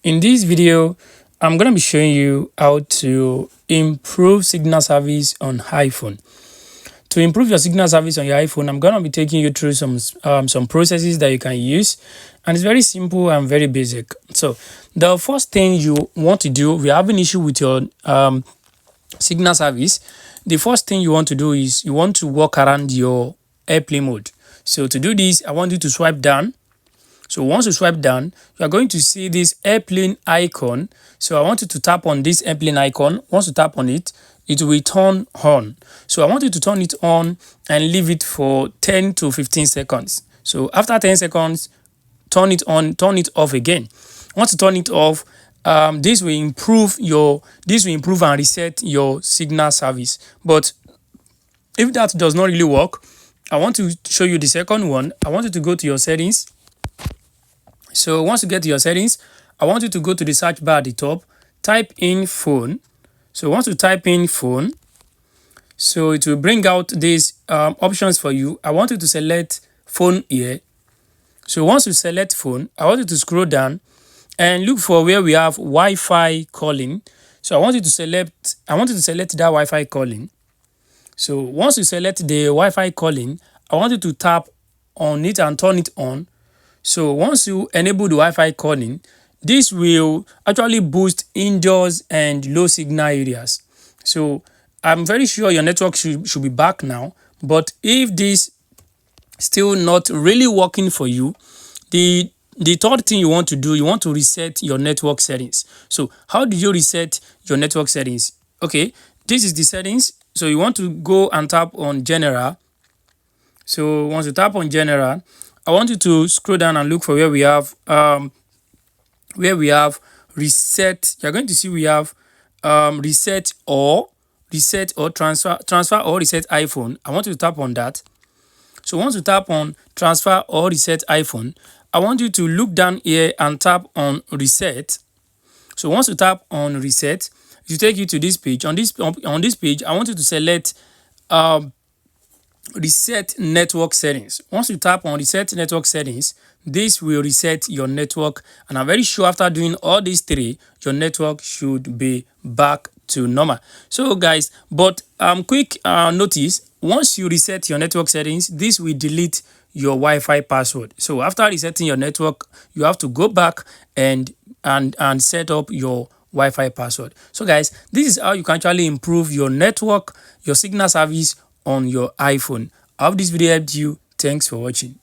In this video, I'm going to be showing you how to improve signal service on iPhone. To improve your signal service on your iPhone, I'm going to be taking you through some processes that you can use, and it's very simple and very basic. So the first thing you want to do, we have an issue with your signal service. The first thing you want to do is you want to walk around your airplane mode. So to do this, I want you to swipe down. So once you swipe down, you are going to see this airplane icon. So I want you to tap on this airplane icon. Once you tap on it, it will turn on. So I want you to turn it on and leave it for 10 to 15 seconds. So after 10 seconds, turn it on, turn it off again. Once you turn it off, this will improve and reset your signal service. But if that does not really work, I want to show you the second one. I want you to go to your settings. So once you get to your settings, I want you to go to the search bar at the top, type in phone. So once you type in phone, so it will bring out these options for you. I want you to select phone here. So once you select phone, I want you to scroll down and look for where we have Wi-Fi calling. So I want you to select that Wi-Fi calling. So once you select the Wi-Fi calling, I want you to tap on it and turn it on. So once you enable the Wi-Fi calling, this will actually boost indoors and low signal areas. So I'm very sure your network should be back now. But if this still not really working for you, the third thing you want to do, you want to reset your network settings. So how do you reset your network settings? Okay, this is the settings. So you want to go and tap on general. So once you tap on general, I want you to scroll down and look for where we have reset. You're going to see we have reset or transfer or reset iPhone. I want you to tap on that. So once you tap on transfer or reset iPhone, I want you to look down here and tap on reset. So once you tap on reset, it will take you to this page. On this page, I want you to select reset network settings. Once you tap on reset network settings, this will reset your network, and I'm very sure after doing all these three, your network should be back to normal. So guys, but quick notice, once you reset your network settings, this will delete your Wi-Fi password. So after resetting your network, you have to go back and set up your Wi-Fi password. So guys, this is how you can actually improve your network, your signal service on your iPhone. I hope this video helped you. Thanks for watching.